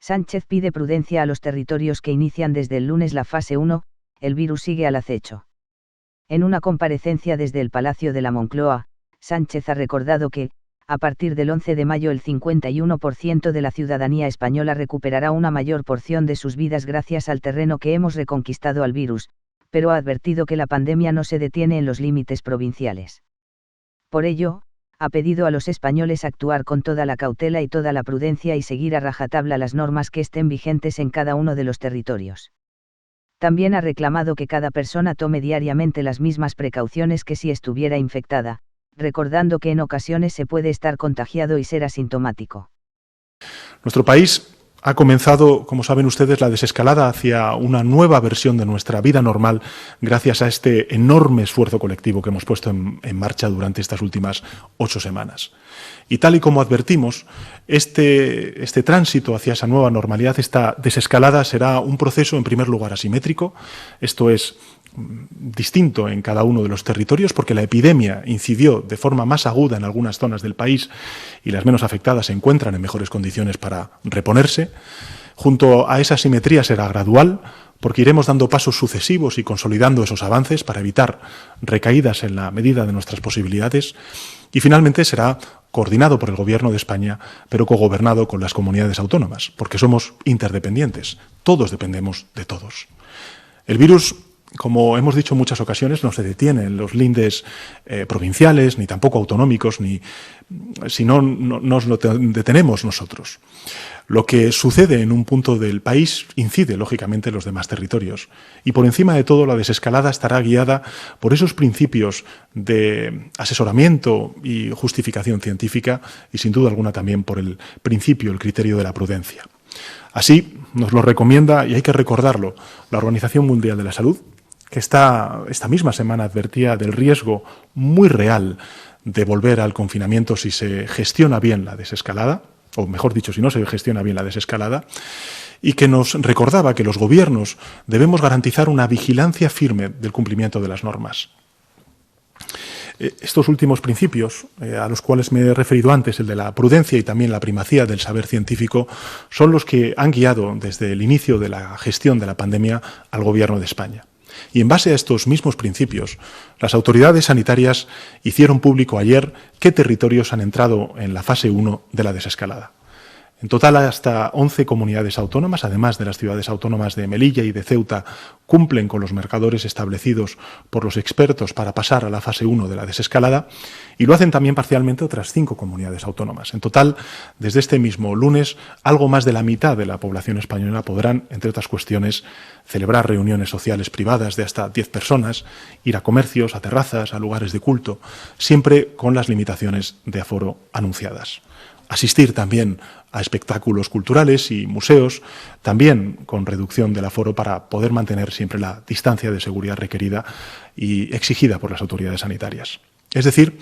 Sánchez pide prudencia a los territorios que inician desde el lunes la fase 1, el virus sigue al acecho. En una comparecencia desde el Palacio de la Moncloa, Sánchez ha recordado que, a partir del 11 de mayo el 51% de la ciudadanía española recuperará una mayor porción de sus vidas gracias al terreno que hemos reconquistado al virus, pero ha advertido que la pandemia no se detiene en los límites provinciales. Por ello, ha pedido a los españoles actuar con toda la cautela y toda la prudencia y seguir a rajatabla las normas que estén vigentes en cada uno de los territorios. También ha reclamado que cada persona tome diariamente las mismas precauciones que si estuviera infectada, recordando que en ocasiones se puede estar contagiado y ser asintomático. Nuestro país ha comenzado, como saben ustedes, la desescalada hacia una nueva versión de nuestra vida normal gracias a este enorme esfuerzo colectivo que hemos puesto en marcha durante estas últimas 8 semanas. Y tal y como advertimos, este tránsito hacia esa nueva normalidad, esta desescalada, será un proceso, en primer lugar, asimétrico. Esto es distinto en cada uno de los territorios porque la epidemia incidió de forma más aguda en algunas zonas del país y las menos afectadas se encuentran en mejores condiciones para reponerse. Junto a esa asimetría será gradual porque iremos dando pasos sucesivos y consolidando esos avances para evitar recaídas en la medida de nuestras posibilidades y finalmente será coordinado por el Gobierno de España pero cogobernado con las comunidades autónomas porque somos interdependientes, todos dependemos de todos. El virus, como hemos dicho en muchas ocasiones, no se detiene en los lindes provinciales, ni tampoco autonómicos, si no nos lo detenemos nosotros. Lo que sucede en un punto del país incide, lógicamente, en los demás territorios. Y por encima de todo, la desescalada estará guiada por esos principios de asesoramiento y justificación científica y, sin duda alguna, también por el criterio de la prudencia. Así nos lo recomienda, y hay que recordarlo, la Organización Mundial de la Salud, que esta misma semana advertía del riesgo muy real de volver al confinamiento si se gestiona bien la desescalada, o mejor dicho, si no se gestiona bien la desescalada, y que nos recordaba que los gobiernos debemos garantizar una vigilancia firme del cumplimiento de las normas. Estos últimos principios, a los cuales me he referido antes, el de la prudencia y también la primacía del saber científico, son los que han guiado desde el inicio de la gestión de la pandemia al Gobierno de España. Y en base a estos mismos principios, las autoridades sanitarias hicieron público ayer qué territorios han entrado en la fase 1 de la desescalada. En total, hasta 11 comunidades autónomas, además de las ciudades autónomas de Melilla y de Ceuta, cumplen con los marcadores establecidos por los expertos para pasar a la fase 1 de la desescalada y lo hacen también parcialmente otras 5 comunidades autónomas. En total, desde este mismo lunes, algo más de la mitad de la población española podrán, entre otras cuestiones, celebrar reuniones sociales privadas de hasta 10 personas, ir a comercios, a terrazas, a lugares de culto, siempre con las limitaciones de aforo anunciadas. Asistir también a espectáculos culturales y museos, también con reducción del aforo para poder mantener siempre la distancia de seguridad requerida y exigida por las autoridades sanitarias. Es decir,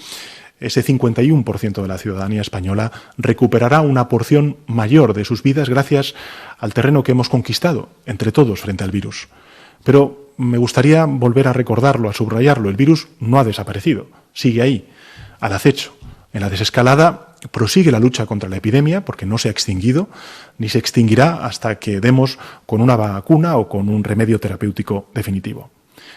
ese 51% de la ciudadanía española recuperará una porción mayor de sus vidas gracias al terreno que hemos conquistado entre todos frente al virus. Pero me gustaría volver a recordarlo, a subrayarlo. El virus no ha desaparecido, sigue ahí, al acecho. En la desescalada prosigue la lucha contra la epidemia porque no se ha extinguido ni se extinguirá hasta que demos con una vacuna o con un remedio terapéutico definitivo.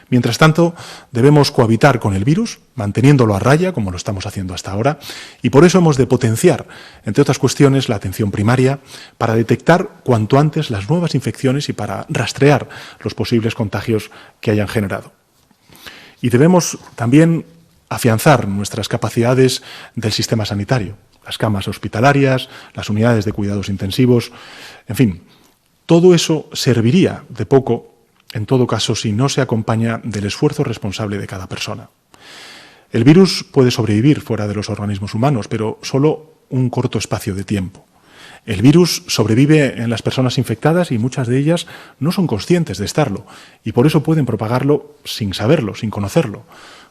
Mientras tanto, debemos cohabitar con el virus, manteniéndolo a raya, como lo estamos haciendo hasta ahora, y por eso hemos de potenciar, entre otras cuestiones, la atención primaria para detectar cuanto antes las nuevas infecciones y para rastrear los posibles contagios que hayan generado. Y debemos también afianzar nuestras capacidades del sistema sanitario, las camas hospitalarias, las unidades de cuidados intensivos, en fin, todo eso serviría de poco, en todo caso, si no se acompaña del esfuerzo responsable de cada persona. El virus puede sobrevivir fuera de los organismos humanos, pero solo un corto espacio de tiempo. El virus sobrevive en las personas infectadas y muchas de ellas no son conscientes de estarlo y por eso pueden propagarlo sin saberlo, sin conocerlo.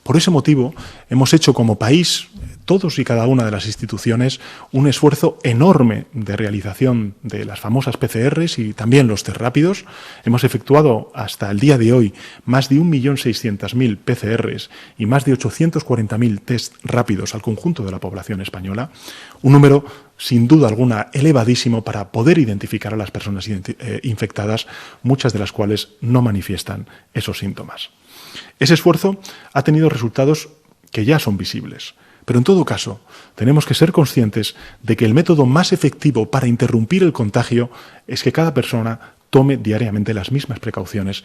Por ese motivo hemos hecho como país todos y cada una de las instituciones un esfuerzo enorme de realización de las famosas PCRs y también los test rápidos. Hemos efectuado hasta el día de hoy más de 1.600.000 PCRs y más de 840.000 test rápidos al conjunto de la población española, un número sin duda alguna elevadísimo para poder identificar a las personas infectadas, muchas de las cuales no manifiestan esos síntomas. Ese esfuerzo ha tenido resultados que ya son visibles, pero en todo caso tenemos que ser conscientes de que el método más efectivo para interrumpir el contagio es que cada persona tome diariamente las mismas precauciones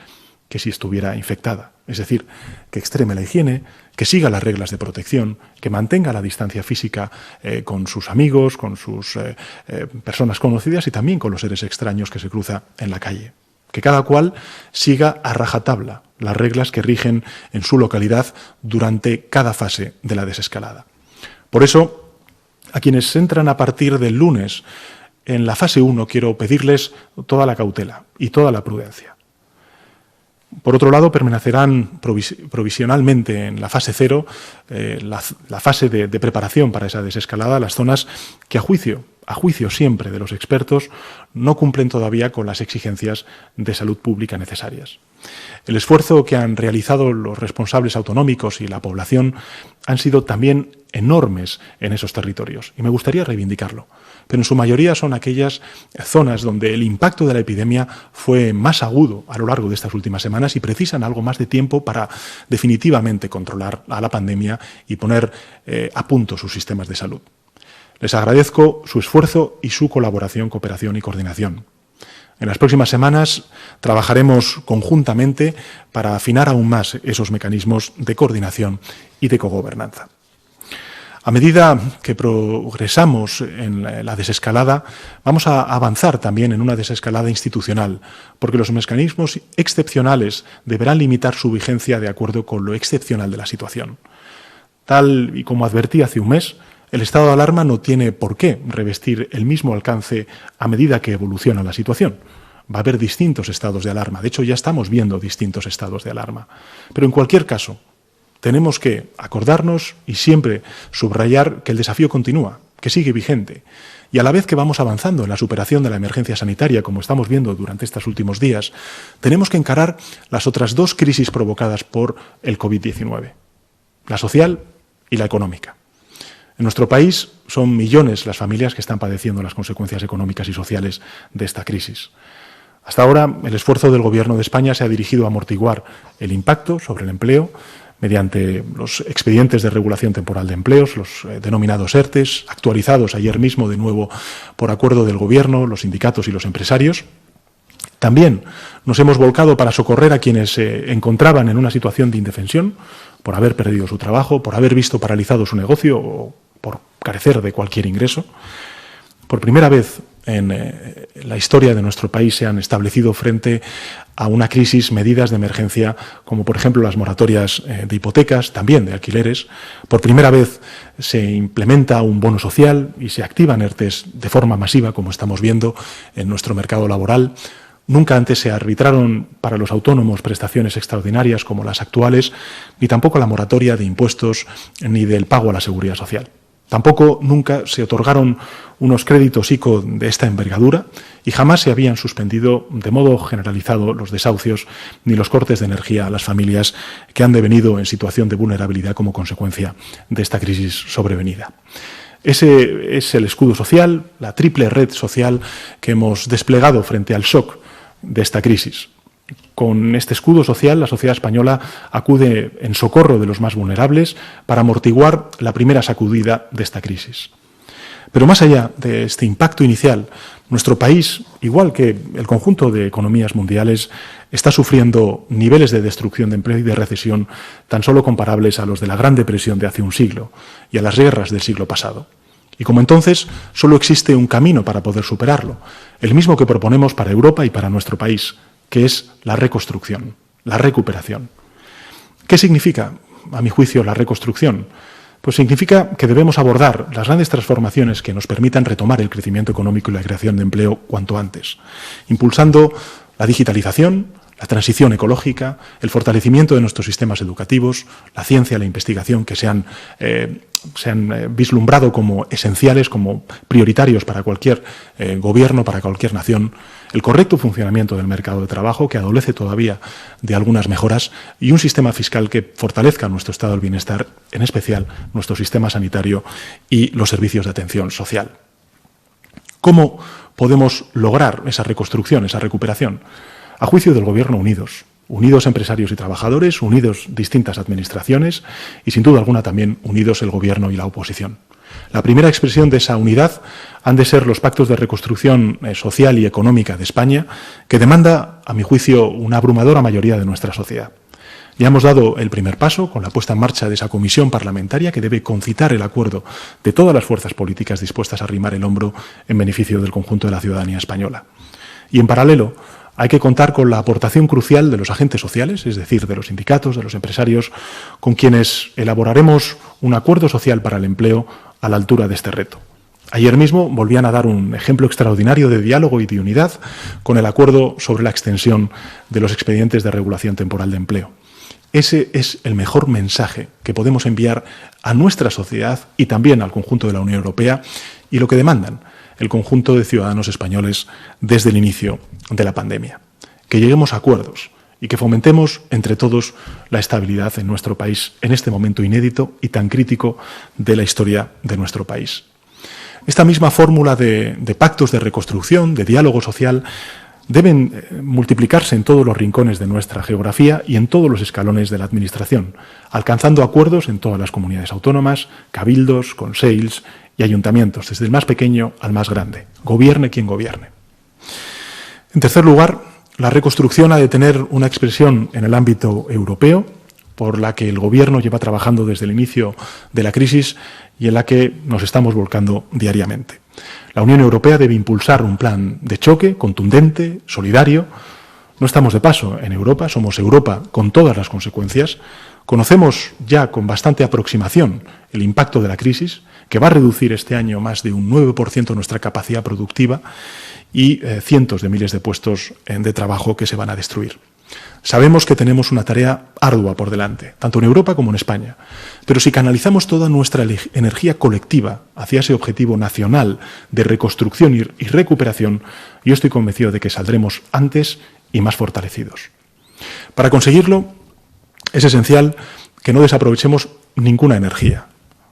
que si estuviera infectada. Es decir, que extreme la higiene, que siga las reglas de protección, que mantenga la distancia física con sus amigos, con sus personas conocidas y también con los seres extraños que se cruza en la calle. Que cada cual siga a rajatabla las reglas que rigen en su localidad durante cada fase de la desescalada. Por eso, a quienes entran a partir del lunes en la fase 1, quiero pedirles toda la cautela y toda la prudencia. Por otro lado, permanecerán provisionalmente en la fase 0, la fase de preparación para esa desescalada, las zonas que a juicio siempre de los expertos, no cumplen todavía con las exigencias de salud pública necesarias. El esfuerzo que han realizado los responsables autonómicos y la población han sido también enormes en esos territorios, y me gustaría reivindicarlo. Pero en su mayoría son aquellas zonas donde el impacto de la epidemia fue más agudo a lo largo de estas últimas semanas y precisan algo más de tiempo para definitivamente controlar a la pandemia y poner a punto sus sistemas de salud. Les agradezco su esfuerzo y su colaboración, cooperación y coordinación. En las próximas semanas trabajaremos conjuntamente para afinar aún más esos mecanismos de coordinación y de cogobernanza. A medida que progresamos en la desescalada, vamos a avanzar también en una desescalada institucional, porque los mecanismos excepcionales deberán limitar su vigencia de acuerdo con lo excepcional de la situación. Tal y como advertí hace un mes, el estado de alarma no tiene por qué revestir el mismo alcance a medida que evoluciona la situación. Va a haber distintos estados de alarma. De hecho, ya estamos viendo distintos estados de alarma. Pero en cualquier caso, tenemos que acordarnos y siempre subrayar que el desafío continúa, que sigue vigente. Y a la vez que vamos avanzando en la superación de la emergencia sanitaria, como estamos viendo durante estos últimos días, tenemos que encarar las otras dos crisis provocadas por el COVID-19, la social y la económica. En nuestro país son millones las familias que están padeciendo las consecuencias económicas y sociales de esta crisis. Hasta ahora, el esfuerzo del Gobierno de España se ha dirigido a amortiguar el impacto sobre el empleo mediante los expedientes de regulación temporal de empleos, los denominados ERTEs, actualizados ayer mismo de nuevo por acuerdo del Gobierno, los sindicatos y los empresarios. También nos hemos volcado para socorrer a quienes se encontraban en una situación de indefensión por haber perdido su trabajo, por haber visto paralizado su negocio o por carecer de cualquier ingreso. Por primera vez en la historia de nuestro país se han establecido frente a una crisis medidas de emergencia como por ejemplo las moratorias de hipotecas, también de alquileres. Por primera vez se implementa un bono social y se activan ERTEs de forma masiva, como estamos viendo en nuestro mercado laboral. Nunca antes se arbitraron para los autónomos prestaciones extraordinarias como las actuales, ni tampoco la moratoria de impuestos ni del pago a la seguridad social. Tampoco nunca se otorgaron unos créditos ICO de esta envergadura y jamás se habían suspendido de modo generalizado los desahucios ni los cortes de energía a las familias que han devenido en situación de vulnerabilidad como consecuencia de esta crisis sobrevenida. Ese es el escudo social, la triple red social que hemos desplegado frente al shock de esta crisis. Con este escudo social, la sociedad española acude en socorro de los más vulnerables para amortiguar la primera sacudida de esta crisis. Pero más allá de este impacto inicial, nuestro país, igual que el conjunto de economías mundiales, está sufriendo niveles de destrucción de empleo y de recesión tan solo comparables a los de la Gran Depresión de hace un siglo y a las guerras del siglo pasado. Y como entonces, solo existe un camino para poder superarlo, el mismo que proponemos para Europa y para nuestro país, que es la reconstrucción, la recuperación. ¿Qué significa, a mi juicio, la reconstrucción? Pues significa que debemos abordar las grandes transformaciones que nos permitan retomar el crecimiento económico y la creación de empleo cuanto antes, impulsando la digitalización, la transición ecológica, el fortalecimiento de nuestros sistemas educativos, la ciencia, la investigación, que se han vislumbrado como esenciales, como prioritarios para cualquier gobierno, para cualquier nación, el correcto funcionamiento del mercado de trabajo, que adolece todavía de algunas mejoras, y un sistema fiscal que fortalezca nuestro estado del bienestar, en especial nuestro sistema sanitario y los servicios de atención social. ¿Cómo podemos lograr esa reconstrucción, esa recuperación? A juicio del Gobierno, unidos empresarios y trabajadores, unidos distintas administraciones y, sin duda alguna, también unidos el Gobierno y la oposición. La primera expresión de esa unidad han de ser los pactos de reconstrucción social y económica de España, que demanda, a mi juicio, una abrumadora mayoría de nuestra sociedad. Ya hemos dado el primer paso con la puesta en marcha de esa comisión parlamentaria que debe concitar el acuerdo de todas las fuerzas políticas dispuestas a arrimar el hombro en beneficio del conjunto de la ciudadanía española. Y, en paralelo, hay que contar con la aportación crucial de los agentes sociales, es decir, de los sindicatos, de los empresarios, con quienes elaboraremos un acuerdo social para el empleo a la altura de este reto. Ayer mismo volvían a dar un ejemplo extraordinario de diálogo y de unidad con el acuerdo sobre la extensión de los expedientes de regulación temporal de empleo. Ese es el mejor mensaje que podemos enviar a nuestra sociedad y también al conjunto de la Unión Europea, y lo que demandan el conjunto de ciudadanos españoles desde el inicio de la pandemia. Que lleguemos a acuerdos y que fomentemos entre todos la estabilidad en nuestro país en este momento inédito y tan crítico de la historia de nuestro país. Esta misma fórmula de pactos de reconstrucción, de diálogo social, deben multiplicarse en todos los rincones de nuestra geografía y en todos los escalones de la Administración, alcanzando acuerdos en todas las comunidades autónomas, cabildos, consells y ayuntamientos, desde el más pequeño al más grande, gobierne quien gobierne. En tercer lugar, la reconstrucción ha de tener una expresión en el ámbito europeo, por la que el Gobierno lleva trabajando desde el inicio de la crisis y en la que nos estamos volcando diariamente. La Unión Europea debe impulsar un plan de choque contundente, solidario. No estamos de paso en Europa, somos Europa con todas las consecuencias. Conocemos ya con bastante aproximación el impacto de la crisis, que va a reducir este año más de un 9% nuestra capacidad productiva y cientos de miles de puestos de trabajo que se van a destruir. Sabemos que tenemos una tarea ardua por delante, tanto en Europa como en España, pero si canalizamos toda nuestra energía colectiva hacia ese objetivo nacional de reconstrucción y recuperación, yo estoy convencido de que saldremos antes y más fortalecidos. Para conseguirlo, es esencial que no desaprovechemos ninguna energía.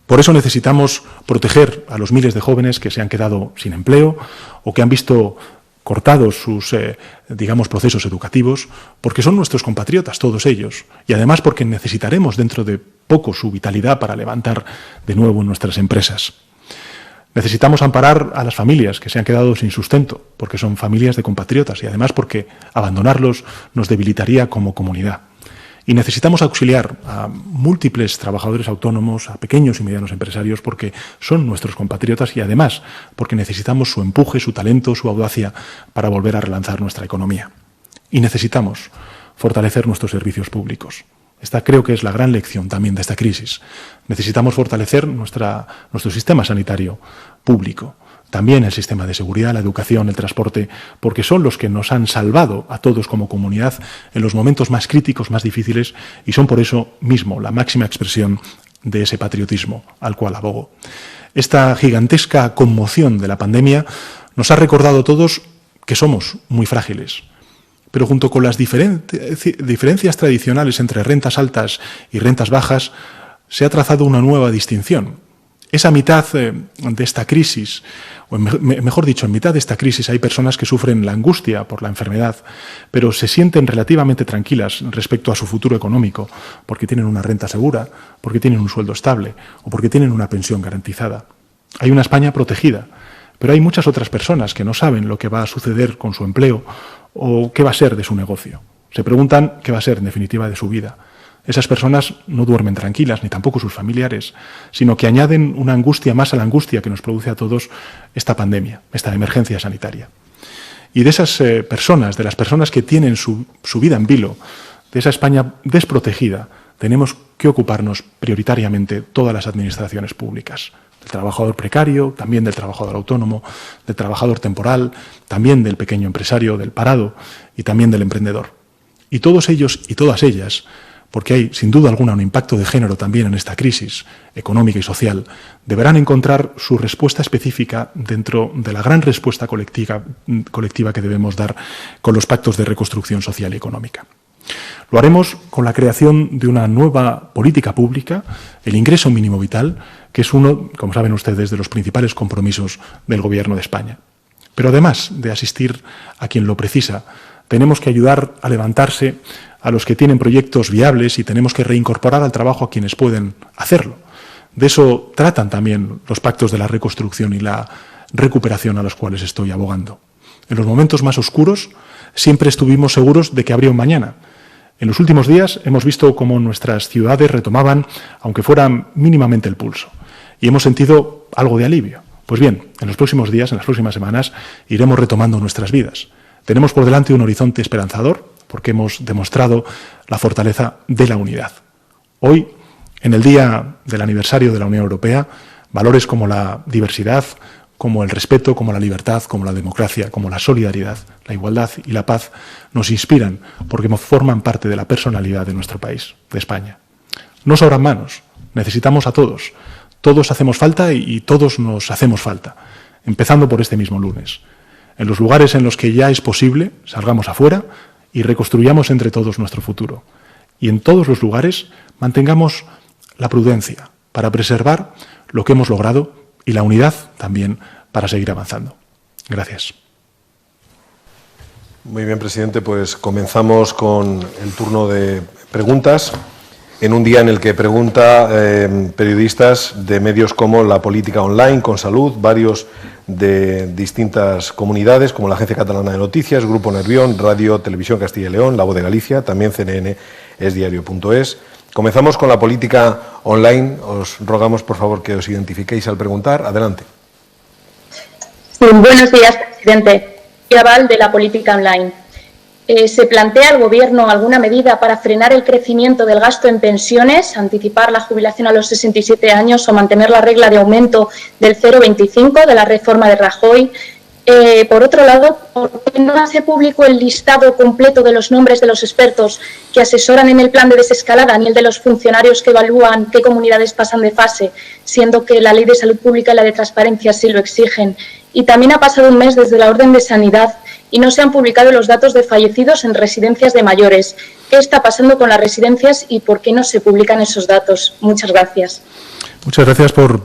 Por eso necesitamos proteger a los miles de jóvenes que se han quedado sin empleo o que han visto cortados sus, procesos educativos, porque son nuestros compatriotas, todos ellos, y además porque necesitaremos dentro de poco su vitalidad para levantar de nuevo nuestras empresas. Necesitamos amparar a las familias que se han quedado sin sustento, porque son familias de compatriotas y además porque abandonarlos nos debilitaría como comunidad. Y necesitamos auxiliar a múltiples trabajadores autónomos, a pequeños y medianos empresarios, porque son nuestros compatriotas y además porque necesitamos su empuje, su talento, su audacia para volver a relanzar nuestra economía. Y necesitamos fortalecer nuestros servicios públicos. Esta creo que es la gran lección también de esta crisis. Necesitamos fortalecer nuestro sistema sanitario público. También el sistema de seguridad, la educación, el transporte, porque son los que nos han salvado a todos como comunidad en los momentos más críticos, más difíciles, y son por eso mismo la máxima expresión de ese patriotismo al cual abogo. Esta gigantesca conmoción de la pandemia nos ha recordado a todos que somos muy frágiles, pero junto con las diferencias tradicionales entre rentas altas y rentas bajas, se ha trazado una nueva distinción. Esa mitad de esta crisis, o mejor dicho, en mitad de esta crisis hay personas que sufren la angustia por la enfermedad, pero se sienten relativamente tranquilas respecto a su futuro económico, porque tienen una renta segura, porque tienen un sueldo estable o porque tienen una pensión garantizada. Hay una España protegida, pero hay muchas otras personas que no saben lo que va a suceder con su empleo o qué va a ser de su negocio. Se preguntan qué va a ser, en definitiva, de su vida. Esas personas no duermen tranquilas, ni tampoco sus familiares, sino que añaden una angustia más a la angustia que nos produce a todos esta pandemia, esta emergencia sanitaria. Y de esas personas, de las personas que tienen su vida en vilo, de esa España desprotegida, tenemos que ocuparnos prioritariamente todas las administraciones públicas. Del trabajador precario, también del trabajador autónomo, del trabajador temporal, también del pequeño empresario, del parado y también del emprendedor. Y todos ellos y todas ellas, porque hay sin duda alguna un impacto de género también en esta crisis económica y social, deberán encontrar su respuesta específica dentro de la gran respuesta colectiva que debemos dar con los pactos de reconstrucción social y económica. Lo haremos con la creación de una nueva política pública, el ingreso mínimo vital, que es uno, como saben ustedes, de los principales compromisos del Gobierno de España. Pero además de asistir a quien lo precisa, tenemos que ayudar a levantarse a los que tienen proyectos viables y tenemos que reincorporar al trabajo a quienes pueden hacerlo. De eso tratan también los pactos de la reconstrucción y la recuperación a los cuales estoy abogando. En los momentos más oscuros siempre estuvimos seguros de que habría un mañana. En los últimos días hemos visto cómo nuestras ciudades retomaban, aunque fuera mínimamente, el pulso. Y hemos sentido algo de alivio. Pues bien, en los próximos días, en las próximas semanas, iremos retomando nuestras vidas. Tenemos por delante un horizonte esperanzador, porque hemos demostrado la fortaleza de la unidad. Hoy, en el día del aniversario de la Unión Europea, valores como la diversidad, como el respeto, como la libertad, como la democracia, como la solidaridad, la igualdad y la paz nos inspiran porque forman parte de la personalidad de nuestro país, de España. No sobran manos, necesitamos a todos. Todos hacemos falta y todos nos hacemos falta, empezando por este mismo lunes. En los lugares en los que ya es posible, salgamos afuera y reconstruyamos entre todos nuestro futuro. Y en todos los lugares mantengamos la prudencia para preservar lo que hemos logrado y la unidad también para seguir avanzando. Gracias. Muy bien, presidente. Pues comenzamos con el turno de preguntas. En un día en el que pregunta periodistas de medios como La Política Online, Con Salud, varios de distintas comunidades, como la Agencia Catalana de Noticias, Grupo Nervión, Radio Televisión Castilla y León, La Voz de Galicia, también CNN, esdiario.es. Comenzamos con La Política Online. Os rogamos, por favor, que os identifiquéis al preguntar. Adelante. Sí, buenos días, presidente. Aval de La Política Online. ¿Se plantea el Gobierno alguna medida para frenar el crecimiento del gasto en pensiones, anticipar la jubilación a los 67 años o mantener la regla de aumento del 0,25 de la reforma de Rajoy? Por otro lado, ¿por qué no hace público el listado completo de los nombres de los expertos que asesoran en el plan de desescalada ni el de los funcionarios que evalúan qué comunidades pasan de fase, siendo que la Ley de Salud Pública y la de Transparencia sí lo exigen? Y también ha pasado un mes desde la orden de sanidad y no se han publicado los datos de fallecidos en residencias de mayores. ¿Qué está pasando con las residencias y por qué no se publican esos datos? Muchas gracias. Muchas gracias por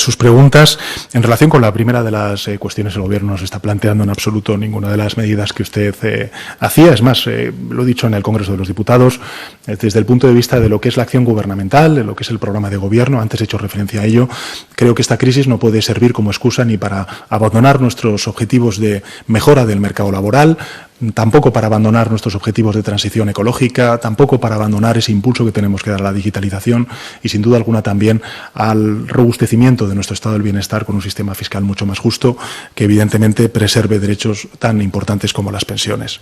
sus preguntas. En relación con la primera de las cuestiones, el Gobierno no se está planteando en absoluto ninguna de las medidas que usted hacía. Es más, lo he dicho en el Congreso de los Diputados, desde el punto de vista de lo que es la acción gubernamental, de lo que es el programa de Gobierno, antes he hecho referencia a ello, creo que esta crisis no puede servir como excusa ni para abandonar nuestros objetivos de mejora del mercado laboral, tampoco para abandonar nuestros objetivos de transición ecológica, tampoco para abandonar ese impulso que tenemos que dar a la digitalización y, sin duda alguna, también al robustecimiento de nuestro estado del bienestar con un sistema fiscal mucho más justo que, evidentemente, preserve derechos tan importantes como las pensiones.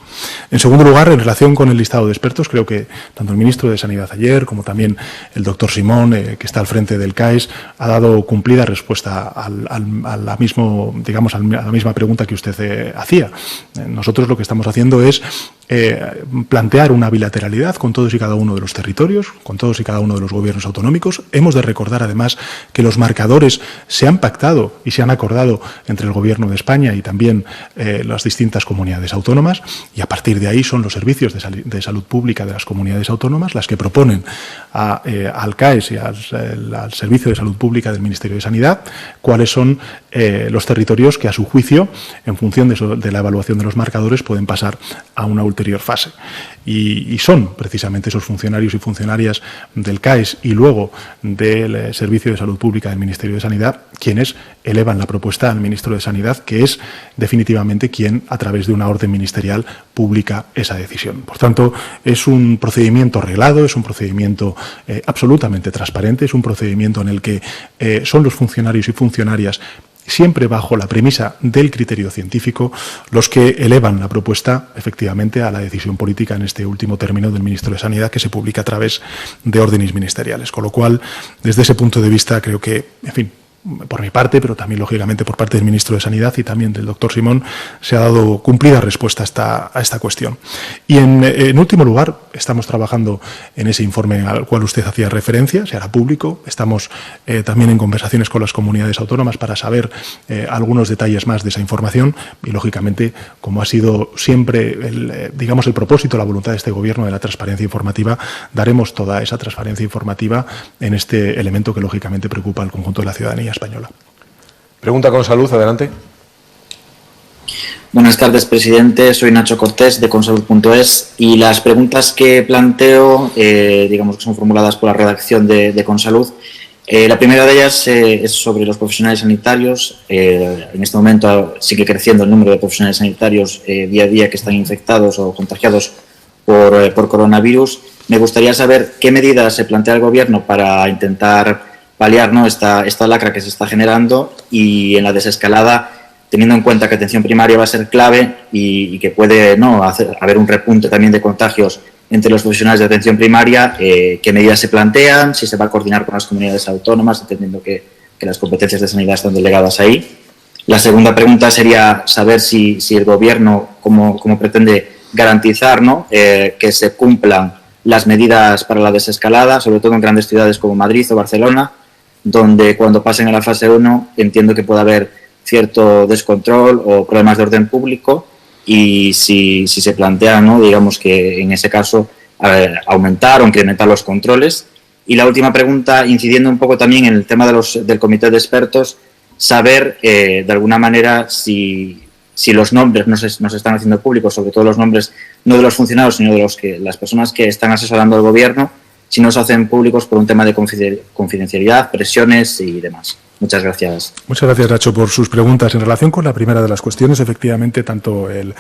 En segundo lugar, en relación con el listado de expertos, creo que tanto el ministro de Sanidad ayer como también el doctor Simón, que está al frente del CAES, ha dado cumplida respuesta a la misma pregunta que usted hacía. Nosotros lo que estamos haciendo es plantear una bilateralidad con todos y cada uno de los territorios, con todos y cada uno de los gobiernos autonómicos. Hemos de recordar, además, que los marcadores se han pactado y se han acordado entre el Gobierno de España y también las distintas comunidades autónomas, y a partir de ahí son los servicios de salud pública de las comunidades autónomas las que proponen al CAES y al Servicio de Salud Pública del Ministerio de Sanidad cuáles son los territorios que, a su juicio, en función de la evaluación de los marcadores, pueden pasar a una ulterior fase. Y son precisamente esos funcionarios y funcionarias del CAES y luego del Servicio de Salud Pública del Ministerio de Sanidad quienes elevan la propuesta al Ministro de Sanidad, que es definitivamente quien, a través de una orden ministerial, publica esa decisión. Por tanto, es un procedimiento reglado, es un procedimiento absolutamente transparente, es un procedimiento en el que son los funcionarios y funcionarias, siempre bajo la premisa del criterio científico, los que elevan la propuesta efectivamente a la decisión política en este último término del Ministro de Sanidad, que se publica a través de órdenes ministeriales. Con lo cual, desde ese punto de vista, creo que, en fin, por mi parte, pero también, lógicamente, por parte del ministro de Sanidad y también del doctor Simón, se ha dado cumplida respuesta a esta cuestión. Y, en último lugar, estamos trabajando en ese informe al cual usted hacía referencia, se hará público. Estamos también en conversaciones con las comunidades autónomas para saber algunos detalles más de esa información y, lógicamente, como ha sido siempre el propósito, la voluntad de este Gobierno de la transparencia informativa, daremos toda esa transparencia informativa en este elemento que, lógicamente, preocupa al conjunto de la ciudadanía española. Pregunta con salud, adelante. Buenas tardes, presidente. Soy Nacho Cortés, de Consalud.es, y las preguntas que planteo, digamos que son formuladas por la redacción de Consalud. La primera de ellas es sobre los profesionales sanitarios. En este momento sigue creciendo el número de profesionales sanitarios día a día que están infectados o contagiados por coronavirus. Me gustaría saber qué medidas se plantea el Gobierno para intentar paliar, ¿no?, esta lacra que se está generando, y en la desescalada, teniendo en cuenta que atención primaria va a ser clave y que puede, ¿no?, haber un repunte también de contagios entre los profesionales de atención primaria, qué medidas se plantean, si se va a coordinar con las comunidades autónomas, entendiendo que las competencias de sanidad están delegadas ahí. La segunda pregunta sería saber si el Gobierno, cómo pretende garantizar, ¿no?, que se cumplan las medidas para la desescalada, sobre todo en grandes ciudades como Madrid o Barcelona, donde cuando pasen a la fase 1 entiendo que puede haber cierto descontrol o problemas de orden público, y si se plantea, ¿no?, digamos que en ese caso aumentar o incrementar los controles. Y la última pregunta, incidiendo un poco también en el tema del comité de expertos, saber de alguna manera si los nombres no se están haciendo públicos, sobre todo los nombres no de los funcionarios, sino de las personas que están asesorando al Gobierno, si no se hacen públicos por un tema de confidencialidad, presiones y demás. Muchas gracias. Muchas gracias, Nacho, por sus preguntas. En relación con la primera de las cuestiones, efectivamente, tanto el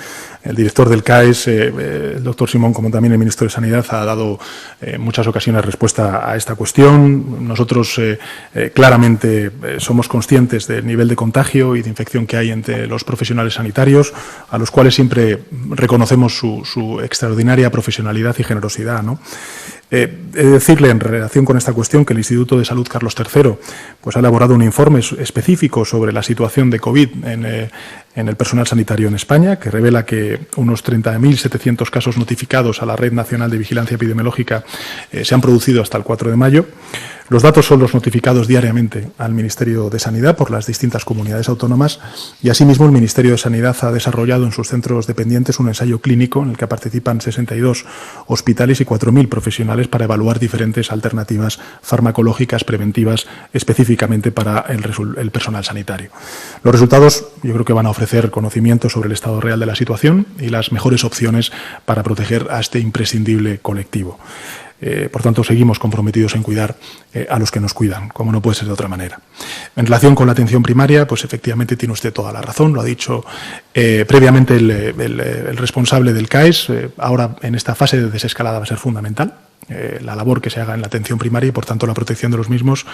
director del CAES, el doctor Simón, como también el ministro de Sanidad, ha dado en muchas ocasiones respuesta a esta cuestión. Nosotros claramente somos conscientes del nivel de contagio y de infección que hay entre los profesionales sanitarios, a los cuales siempre reconocemos su extraordinaria profesionalidad y generosidad, ¿no? He de decirle, en relación con esta cuestión, que el Instituto de Salud Carlos III ha elaborado un informe específico sobre la situación de COVID en el personal sanitario en España, que revela que unos 30.700 casos notificados a la Red Nacional de Vigilancia Epidemiológica se han producido hasta el 4 de mayo. Los datos son los notificados diariamente al Ministerio de Sanidad por las distintas comunidades autónomas, y asimismo el Ministerio de Sanidad ha desarrollado en sus centros dependientes un ensayo clínico en el que participan 62 hospitales y 4.000 profesionales para evaluar diferentes alternativas farmacológicas preventivas específicamente para el personal sanitario. Los resultados, yo creo que van a ofrecer conocimiento sobre el estado real de la situación y las mejores opciones para proteger a este imprescindible colectivo. Por tanto, seguimos comprometidos en cuidar a los que nos cuidan, como no puede ser de otra manera. En relación con la atención primaria, pues efectivamente tiene usted toda la razón, lo ha dicho previamente el responsable del CAES. Ahora, en esta fase de desescalada, va a ser fundamental la labor que se haga en la atención primaria, y por tanto la protección de los mismos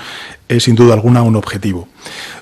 es sin duda alguna un objetivo.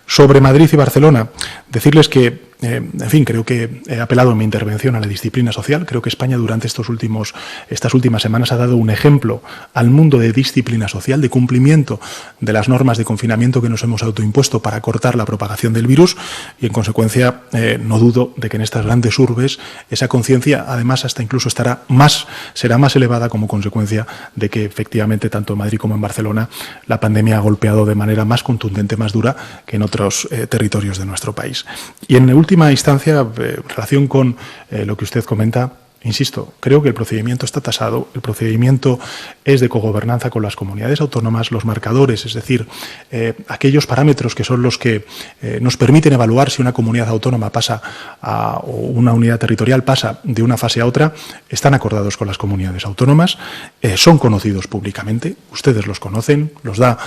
Sobre Madrid y Barcelona, decirles que en fin, creo que he apelado en mi intervención a la disciplina social. Creo que España durante estas últimas semanas ha dado un ejemplo al mundo de disciplina social, de cumplimiento de las normas de confinamiento que nos hemos autoimpuesto para cortar la propagación del virus, y en consecuencia no dudo de que en estas grandes urbes esa conciencia además hasta incluso será más elevada como consecuencia de que efectivamente tanto en Madrid como en Barcelona la pandemia ha golpeado de manera más contundente, más dura que en otros territorios de nuestro país. Y en última instancia, en relación con lo que usted comenta, insisto, creo que el procedimiento está tasado, el procedimiento es de cogobernanza con las comunidades autónomas, los marcadores, es decir, aquellos parámetros que son los que nos permiten evaluar si una comunidad autónoma pasa o una unidad territorial pasa de una fase a otra, están acordados con las comunidades autónomas, son conocidos públicamente, ustedes los conocen, los da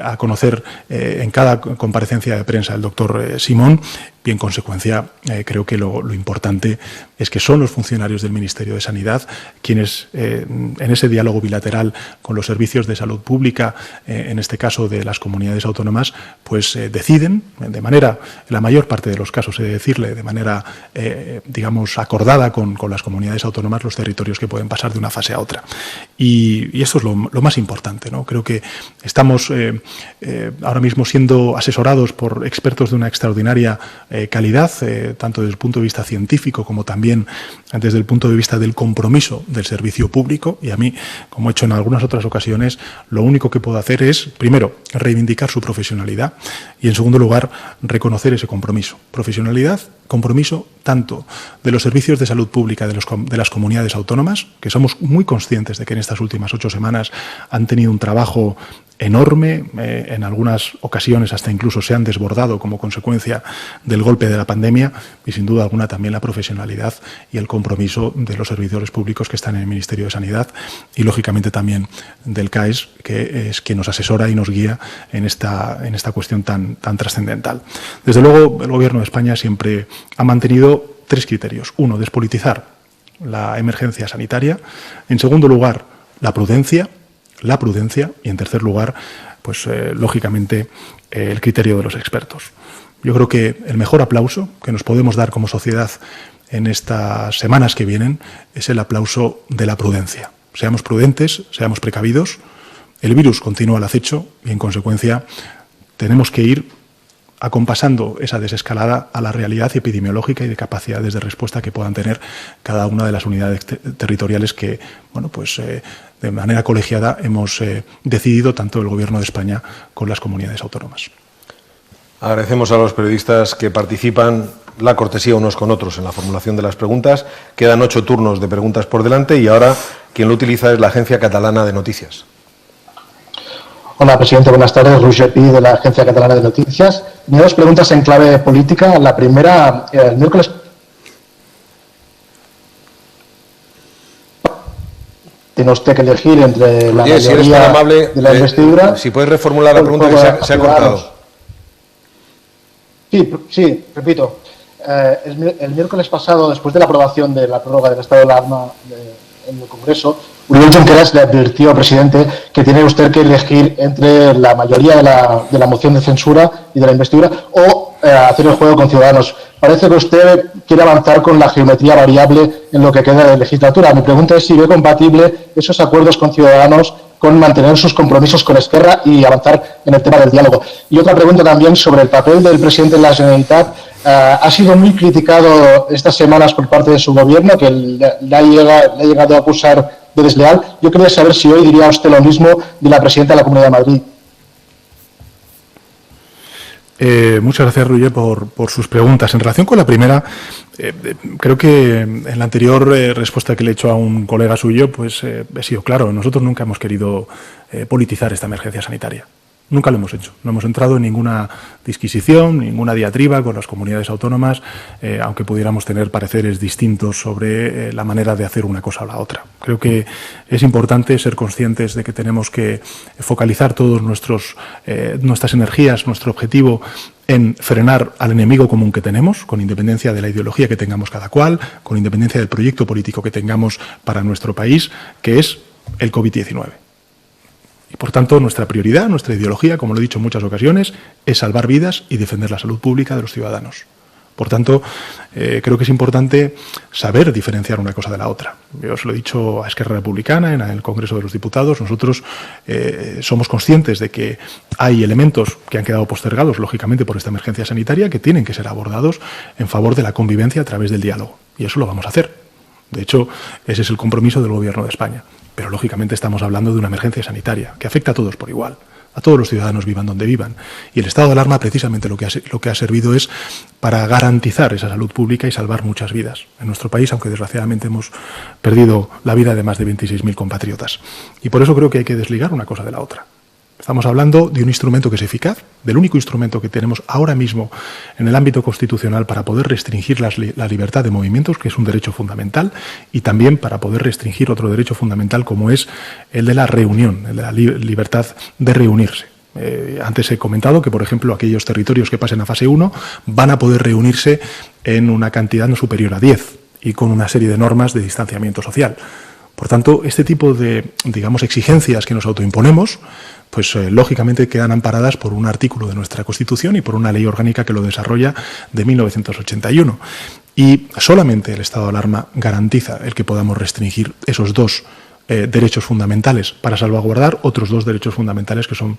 a conocer en cada comparecencia de prensa el doctor Simón, y en consecuencia creo que lo importante es que son los funcionarios del Ministerio de Sanidad quienes en ese diálogo bilateral con los servicios de salud pública, en este caso de las comunidades autónomas, pues deciden de manera, en la mayor parte de los casos, he de decirle, de manera digamos acordada con las comunidades autónomas, los territorios que pueden pasar de una fase a otra. Y esto es lo más importante, ¿no? Creo que estamos ahora mismo siendo asesorados por expertos de una extraordinaria calidad, tanto desde el punto de vista científico como también desde el punto de vista del compromiso del servicio público. Y a mí, como he hecho en algunas otras ocasiones, lo único que puedo hacer es, primero, reivindicar su profesionalidad y, en segundo lugar, reconocer ese compromiso. Profesionalidad, compromiso tanto de los servicios de salud pública de las comunidades autónomas, que somos muy conscientes de que en estas últimas 8 semanas han tenido un trabajo enorme, en algunas ocasiones hasta incluso se han desbordado como consecuencia del golpe de la pandemia, y sin duda alguna también la profesionalidad y el compromiso de los servidores públicos que están en el Ministerio de Sanidad y lógicamente también del CAES, que es quien nos asesora y nos guía en esta cuestión tan trascendental. Desde luego, el Gobierno de España siempre ha mantenido 3 criterios. 1, despolitizar la emergencia sanitaria. En segundo lugar, la prudencia, y en tercer lugar, pues lógicamente el criterio de los expertos. Yo creo que el mejor aplauso que nos podemos dar como sociedad en estas semanas que vienen es el aplauso de la prudencia. Seamos prudentes, seamos precavidos. El virus continúa al acecho y, en consecuencia, tenemos que ir acompasando esa desescalada a la realidad epidemiológica y de capacidades de respuesta que puedan tener cada una de las unidades territoriales que, bueno, pues de manera colegiada hemos decidido tanto el Gobierno de España con las comunidades autónomas. Agradecemos a los periodistas que participan la cortesía unos con otros en la formulación de las preguntas. Quedan 8 turnos de preguntas por delante y ahora quien lo utiliza es la Agencia Catalana de Noticias. Hola, presidente. Buenas tardes. Roger Pi, de la Agencia Catalana de Noticias. Me 2 preguntas en clave política. La primera, el miércoles... Tiene usted que elegir entre la mayoría si eres tan amable, de la investidura... si puedes reformular la pregunta que se ha cortado. Sí, repito. El miércoles pasado, después de la aprobación de la prórroga del estado de alarma en el Congreso, Oriol Junqueras le advirtió al presidente que tiene usted que elegir entre la mayoría de la moción de censura y de la investidura o hacer el juego con Ciudadanos. Parece que usted quiere avanzar con la geometría variable en lo que queda de legislatura. Mi pregunta es si ve compatible esos acuerdos con Ciudadanos con mantener sus compromisos con Esquerra y avanzar en el tema del diálogo. Y otra pregunta también sobre el papel del presidente de la Generalitat. Ha sido muy criticado estas semanas por parte de su gobierno, que le ha llegado a acusar de desleal. Yo quería saber si hoy diría usted lo mismo de la presidenta de la Comunidad de Madrid. Muchas gracias, Roger, por sus preguntas. En relación con la primera, creo que en la anterior respuesta que le he hecho a un colega suyo, pues he sido claro. Nosotros nunca hemos querido politizar esta emergencia sanitaria. Nunca lo hemos hecho. No hemos entrado en ninguna disquisición, ninguna diatriba con las comunidades autónomas, aunque pudiéramos tener pareceres distintos sobre la manera de hacer una cosa o la otra. Creo que es importante ser conscientes de que tenemos que focalizar todas nuestras energías, nuestro objetivo en frenar al enemigo común que tenemos, con independencia de la ideología que tengamos cada cual, con independencia del proyecto político que tengamos para nuestro país, que es el COVID-19. Y, por tanto, nuestra prioridad, nuestra ideología, como lo he dicho en muchas ocasiones, es salvar vidas y defender la salud pública de los ciudadanos. Por tanto, creo que es importante saber diferenciar una cosa de la otra. Yo os lo he dicho a Esquerra Republicana en el Congreso de los Diputados. Nosotros somos conscientes de que hay elementos que han quedado postergados, lógicamente, por esta emergencia sanitaria, que tienen que ser abordados en favor de la convivencia a través del diálogo. Y eso lo vamos a hacer. De hecho, ese es el compromiso del Gobierno de España. Pero, lógicamente, estamos hablando de una emergencia sanitaria que afecta a todos por igual, a todos los ciudadanos, vivan donde vivan. Y el estado de alarma, precisamente, lo que ha servido es para garantizar esa salud pública y salvar muchas vidas en nuestro país, aunque desgraciadamente hemos perdido la vida de más de 26.000 compatriotas. Y por eso creo que hay que desligar una cosa de la otra. Estamos hablando de un instrumento que es eficaz, del único instrumento que tenemos ahora mismo en el ámbito constitucional para poder restringir la libertad de movimientos, que es un derecho fundamental, y también para poder restringir otro derecho fundamental como es el de la reunión, el de la libertad de reunirse. Antes he comentado que, por ejemplo, aquellos territorios que pasen a fase 1 van a poder reunirse en una cantidad no superior a 10 y con una serie de normas de distanciamiento social. Por tanto, este tipo de, exigencias que nos autoimponemos, pues lógicamente quedan amparadas por un artículo de nuestra Constitución y por una ley orgánica que lo desarrolla de 1981. Y solamente el estado de alarma garantiza el que podamos restringir esos dos derechos fundamentales, para salvaguardar otros 2 derechos fundamentales que son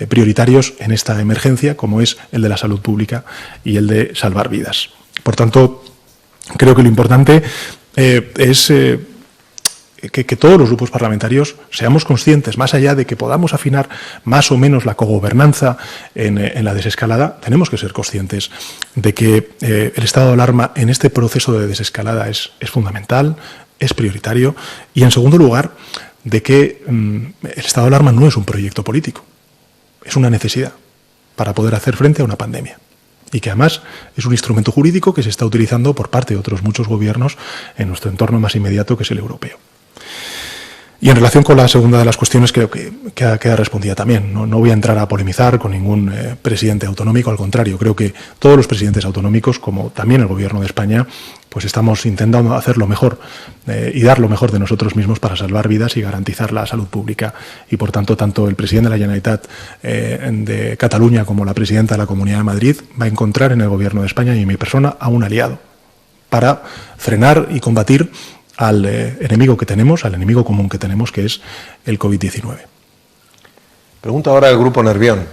prioritarios en esta emergencia, como es el de la salud pública y el de salvar vidas. Por tanto, creo que lo importante es que todos los grupos parlamentarios seamos conscientes, más allá de que podamos afinar más o menos la cogobernanza en la desescalada, tenemos que ser conscientes de que el estado de alarma en este proceso de desescalada es fundamental, es prioritario, y en segundo lugar, de que el estado de alarma no es un proyecto político, es una necesidad para poder hacer frente a una pandemia. Y que además es un instrumento jurídico que se está utilizando por parte de otros muchos gobiernos en nuestro entorno más inmediato, que es el europeo. Y en relación con la segunda de las cuestiones, creo que queda respondida también. No voy a entrar a polemizar con ningún presidente autonómico, al contrario, creo que todos los presidentes autonómicos, como también el Gobierno de España, pues estamos intentando hacer lo mejor y dar lo mejor de nosotros mismos para salvar vidas y garantizar la salud pública. Y por tanto, tanto el presidente de la Generalitat de Cataluña como la presidenta de la Comunidad de Madrid va a encontrar en el Gobierno de España y en mi persona a un aliado para frenar y combatir al enemigo que tenemos, al enemigo común que tenemos, que es el COVID-19. Pregunta ahora el Grupo Nervión.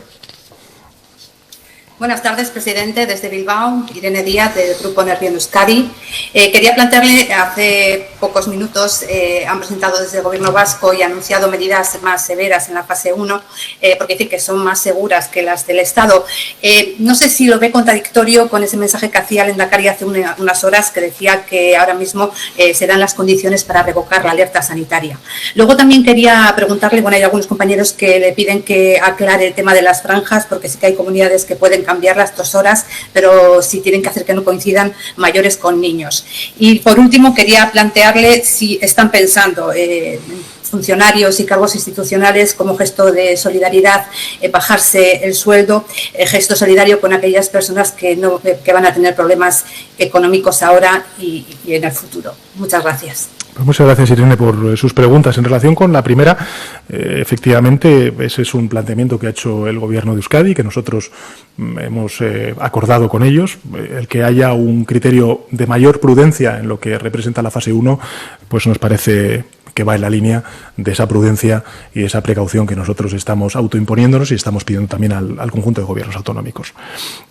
Buenas tardes, presidente. Desde Bilbao, Irene Díaz, del Grupo Nervión Euskadi. Quería plantearle, hace pocos minutos han presentado desde el Gobierno vasco y anunciado medidas más severas en la fase 1, porque dicen que son más seguras que las del Estado. No sé si lo ve contradictorio con ese mensaje que hacía el Lehendakari hace unas horas, que decía que ahora mismo se dan las condiciones para revocar la alerta sanitaria. Luego también quería preguntarle, bueno, hay algunos compañeros que le piden que aclare el tema de las franjas, porque sí que hay comunidades que pueden cambiar las 2 horas, pero sí tienen que hacer que no coincidan mayores con niños. Y por último, quería plantearle si están pensando funcionarios y cargos institucionales como gesto de solidaridad, bajarse el sueldo, gesto solidario con aquellas personas que van a tener problemas económicos ahora y en el futuro. Muchas gracias. Pues muchas gracias, Irene, por sus preguntas. En relación con la primera, efectivamente, ese es un planteamiento que ha hecho el Gobierno de Euskadi, que nosotros hemos acordado con ellos. El que haya un criterio de mayor prudencia en lo que representa la fase 1, pues nos parece que va en la línea de esa prudencia y esa precaución que nosotros estamos autoimponiéndonos y estamos pidiendo también al conjunto de gobiernos autonómicos.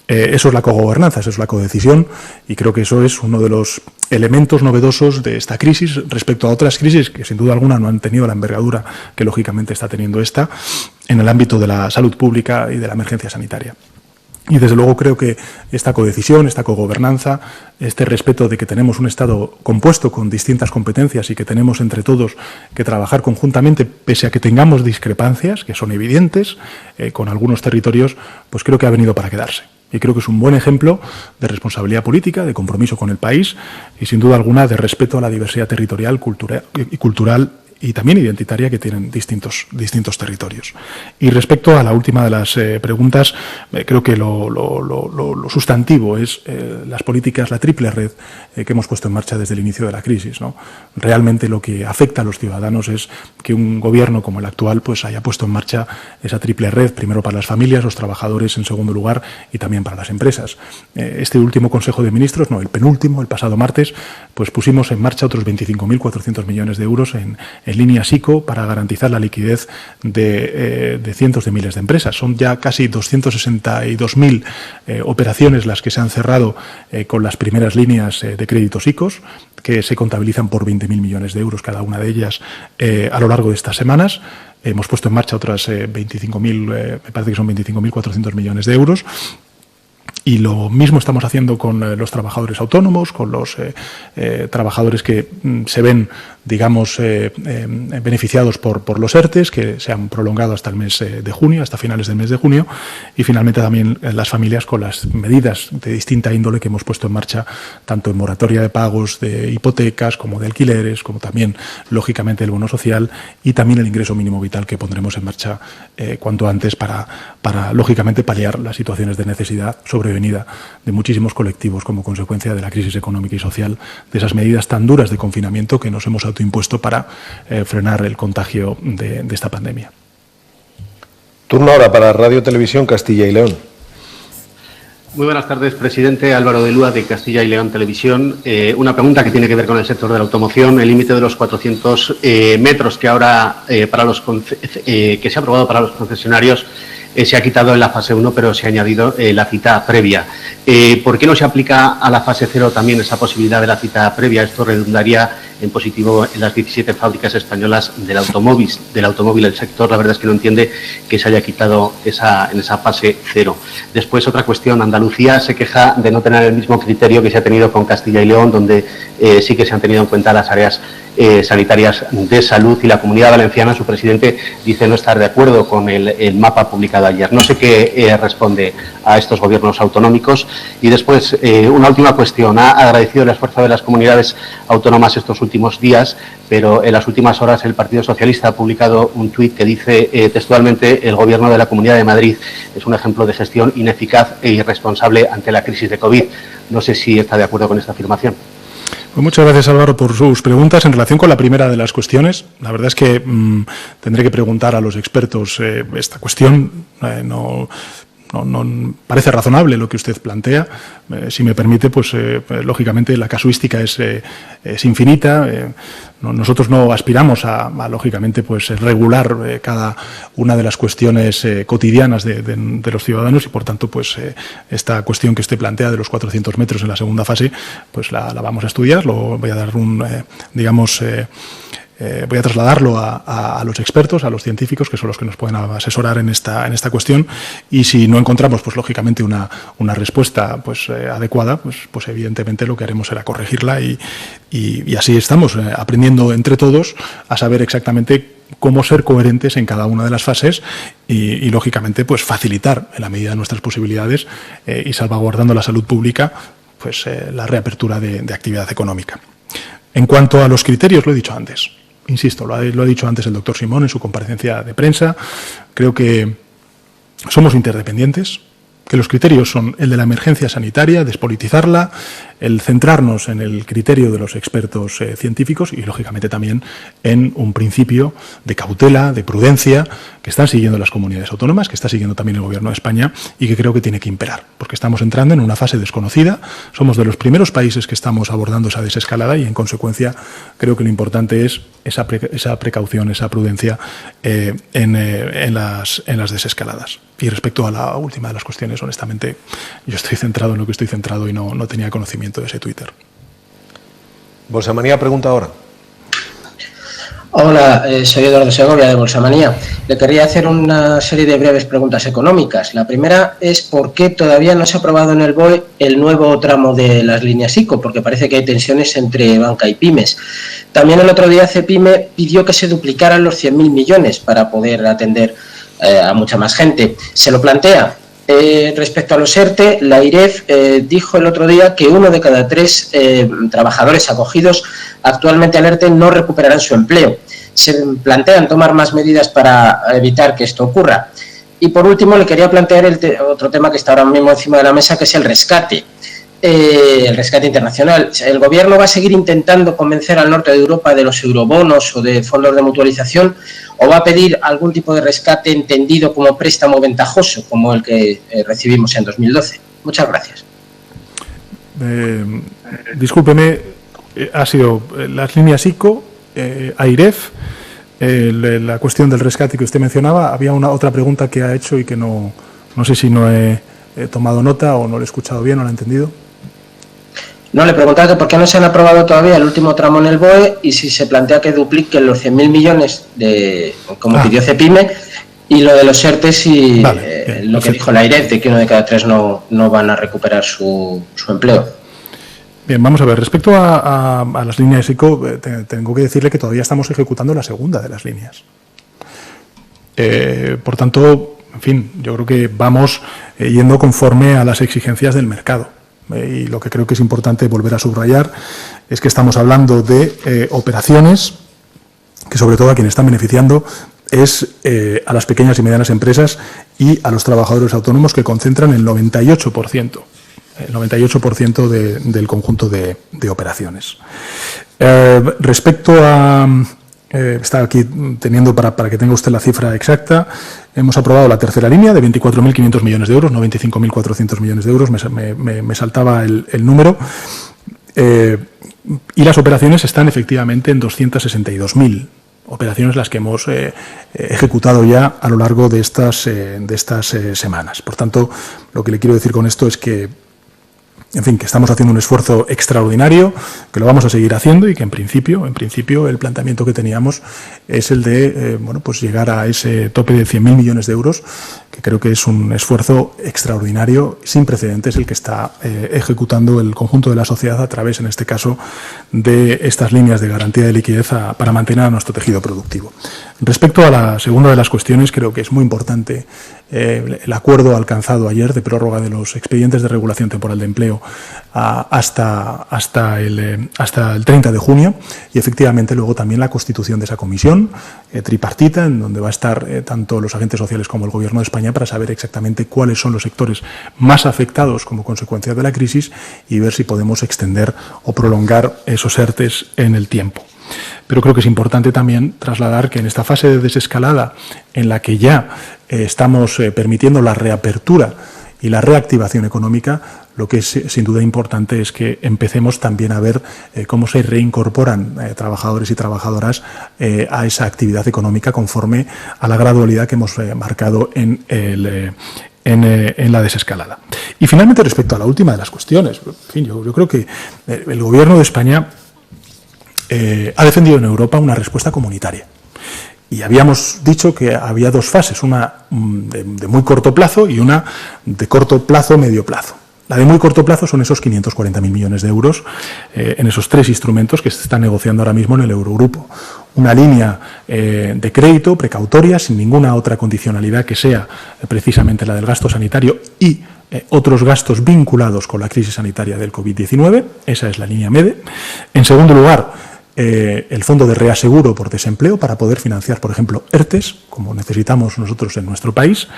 Eso es la cogobernanza, eso es la codecisión, y creo que eso es uno de los elementos novedosos de esta crisis respecto a otras crisis que sin duda alguna no han tenido la envergadura que lógicamente está teniendo esta en el ámbito de la salud pública y de la emergencia sanitaria. Y desde luego creo que esta codecisión, esta cogobernanza, este respeto de que tenemos un Estado compuesto con distintas competencias y que tenemos entre todos que trabajar conjuntamente, pese a que tengamos discrepancias, que son evidentes, con algunos territorios, pues creo que ha venido para quedarse. Y creo que es un buen ejemplo de responsabilidad política, de compromiso con el país y, sin duda alguna, de respeto a la diversidad territorial, cultural y también identitaria que tienen distintos territorios. Y respecto a la última de las preguntas, creo que lo sustantivo es las políticas, la triple red que hemos puesto en marcha desde el inicio de la crisis, ¿no? Realmente lo que afecta a los ciudadanos es que un gobierno como el actual pues haya puesto en marcha esa triple red, primero para las familias, los trabajadores en segundo lugar y también para las empresas. Este último Consejo de Ministros, no, el penúltimo, el pasado martes, pues pusimos en marcha otros 25.400 millones de euros en líneas ICO para garantizar la liquidez de cientos de miles de empresas. Son ya casi 262.000 operaciones las que se han cerrado con las primeras líneas de créditos ICOs, que se contabilizan por 20.000 millones de euros cada una de ellas a lo largo de estas semanas. Hemos puesto en marcha otras 25.000, me parece que son 25.400 millones de euros. Y lo mismo estamos haciendo con los trabajadores autónomos, con los trabajadores que se ven, digamos, beneficiados por los ERTEs, que se han prolongado hasta el mes de junio, hasta finales del mes de junio, y finalmente también las familias con las medidas de distinta índole que hemos puesto en marcha, tanto en moratoria de pagos de hipotecas, como de alquileres, como también, lógicamente, el bono social y también el ingreso mínimo vital que pondremos en marcha cuanto antes para lógicamente, paliar las situaciones de necesidad sobrevenida de muchísimos colectivos como consecuencia de la crisis económica y social, de esas medidas tan duras de confinamiento que nos hemos autoimpuesto para frenar el contagio de esta pandemia. Turno ahora para Radio Televisión Castilla y León. Muy buenas tardes, presidente. Álvaro de Lúa, de Castilla y León Televisión. Una pregunta que tiene que ver con el sector de la automoción. El límite de los 400 metros que ahora que se ha aprobado para los concesionarios se ha quitado en la fase 1, pero se ha añadido la cita previa. ¿Por qué no se aplica a la fase 0 también esa posibilidad de la cita previa? Esto redundaría en positivo en las 17 fábricas españolas del automóvil. El sector, la verdad es que no entiende que se haya quitado en esa fase 0. Después, otra cuestión. Andalucía se queja de no tener el mismo criterio que se ha tenido con Castilla y León, donde sí que se han tenido en cuenta las áreas sanitarias de salud, y la Comunidad Valenciana, su presidente, dice no estar de acuerdo con el mapa publicado ayer. No sé qué responde a estos gobiernos autonómicos. Y después, una última cuestión. Ha agradecido el esfuerzo de las comunidades autónomas estos últimos días, pero en las últimas horas el Partido Socialista ha publicado un tuit que dice textualmente: el Gobierno de la Comunidad de Madrid es un ejemplo de gestión ineficaz e irresponsable ante la crisis de COVID. No sé si está de acuerdo con esta afirmación. Pues muchas gracias, Álvaro, por sus preguntas. En relación con la primera de las cuestiones, la verdad es que tendré que preguntar a los expertos esta cuestión. No parece razonable lo que usted plantea. Si me permite, pues lógicamente la casuística es infinita. Nosotros no aspiramos a lógicamente, pues regular cada una de las cuestiones cotidianas de los ciudadanos, y por tanto, pues esta cuestión que usted plantea de los 400 metros en la segunda fase, pues la vamos a estudiar. Lo voy a dar voy a trasladarlo a los expertos, a los científicos, que son los que nos pueden asesorar en esta cuestión, y si no encontramos, pues lógicamente una respuesta pues adecuada, pues evidentemente lo que haremos será corregirla, y así estamos aprendiendo entre todos a saber exactamente cómo ser coherentes en cada una de las fases y lógicamente pues facilitar en la medida de nuestras posibilidades y salvaguardando la salud pública, pues la reapertura de actividad económica. En cuanto a los criterios, lo he dicho antes. Insisto, lo ha dicho antes el doctor Simón en su comparecencia de prensa. Creo que somos interdependientes, que los criterios son el de la emergencia sanitaria, despolitizarla, el centrarnos en el criterio de los expertos científicos y, lógicamente, también en un principio de cautela, de prudencia, que están siguiendo las comunidades autónomas, que está siguiendo también el Gobierno de España y que creo que tiene que imperar, porque estamos entrando en una fase desconocida. Somos de los primeros países que estamos abordando esa desescalada y, en consecuencia, creo que lo importante es esa precaución, esa prudencia en las desescaladas. Y respecto a la última de las cuestiones, honestamente, yo estoy centrado en lo que estoy centrado y no tenía conocimiento de ese Twitter. Bolsamanía pregunta ahora. Hola, soy Eduardo Segovia de Bolsamanía. Le quería hacer una serie de breves preguntas económicas. La primera es por qué todavía no se ha aprobado en el BOE el nuevo tramo de las líneas ICO, porque parece que hay tensiones entre banca y pymes. También el otro día Cepyme pidió que se duplicaran los 100.000 millones para poder atender a mucha más gente. ¿Se lo plantea? Respecto a los ERTE, la IREF dijo el otro día que 1 de cada 3 trabajadores acogidos actualmente al ERTE no recuperarán su empleo. ¿Se plantean tomar más medidas para evitar que esto ocurra? Y por último, le quería plantear otro tema que está ahora mismo encima de la mesa, que es el rescate internacional. ¿El Gobierno va a seguir intentando convencer al norte de Europa de los eurobonos o de fondos de mutualización, o va a pedir algún tipo de rescate entendido como préstamo ventajoso, como el que recibimos en 2012? Muchas gracias. Discúlpeme, ha sido las líneas ICO, AIREF, la cuestión del rescate que usted mencionaba. Había otra pregunta que ha hecho y que no sé si no he tomado nota o no lo he escuchado bien o no lo he entendido. No, le preguntaba que por qué no se han aprobado todavía el último tramo en el BOE y si se plantea que dupliquen los 100.000 millones, como pidió Cepyme, y lo de los ERTES y vale, lo que dijo la IREF, de que 1 de cada 3 no van a recuperar su empleo. Bien, vamos a ver. Respecto a las líneas ICO, tengo que decirle que todavía estamos ejecutando la segunda de las líneas. Por tanto, en fin, yo creo que vamos yendo conforme a las exigencias del mercado. Y lo que creo que es importante volver a subrayar es que estamos hablando de operaciones que, sobre todo, a quien están beneficiando es a las pequeñas y medianas empresas y a los trabajadores autónomos, que concentran el 98%. El 98% del conjunto de operaciones. Respecto a está aquí teniendo para que tenga usted la cifra exacta. Hemos aprobado la tercera línea de 24.500 millones de euros, no 25.400 millones de euros, me saltaba el número. Y las operaciones están efectivamente en 262.000 operaciones las que hemos ejecutado ya a lo largo de estas semanas. Por tanto, lo que le quiero decir con esto es que, en fin, que estamos haciendo un esfuerzo extraordinario, que lo vamos a seguir haciendo y que en principio el planteamiento que teníamos es el de pues llegar a ese tope de 100.000 millones de euros, que creo que es un esfuerzo extraordinario, sin precedentes, el que está ejecutando el conjunto de la sociedad a través, en este caso, de estas líneas de garantía de liquidez para mantener a nuestro tejido productivo. Respecto a la segunda de las cuestiones, creo que es muy importante el acuerdo alcanzado ayer de prórroga de los expedientes de regulación temporal de empleo hasta el 30 de junio y efectivamente luego también la constitución de esa comisión tripartita en donde va a estar tanto los agentes sociales como el Gobierno de España para saber exactamente cuáles son los sectores más afectados como consecuencia de la crisis y ver si podemos extender o prolongar esos ERTEs en el tiempo. Pero creo que es importante también trasladar que en esta fase de desescalada en la que ya estamos permitiendo la reapertura y la reactivación económica, lo que es sin duda importante es que empecemos también a ver cómo se reincorporan trabajadores y trabajadoras a esa actividad económica conforme a la gradualidad que hemos marcado en la desescalada. Y finalmente, respecto a la última de las cuestiones, en fin, yo creo que el Gobierno de España ha defendido en Europa una respuesta comunitaria. Y habíamos dicho que había dos fases, una de muy corto plazo y una de corto plazo, medio plazo. La de muy corto plazo son esos 540.000 millones de euros en esos tres instrumentos que se están negociando ahora mismo en el Eurogrupo. Una línea de crédito precautoria, sin ninguna otra condicionalidad que sea precisamente la del gasto sanitario y otros gastos vinculados con la crisis sanitaria del COVID-19. Esa es la línea MEDE. En segundo lugar, el fondo de reaseguro por desempleo para poder financiar, por ejemplo, ERTES, como necesitamos nosotros en nuestro país.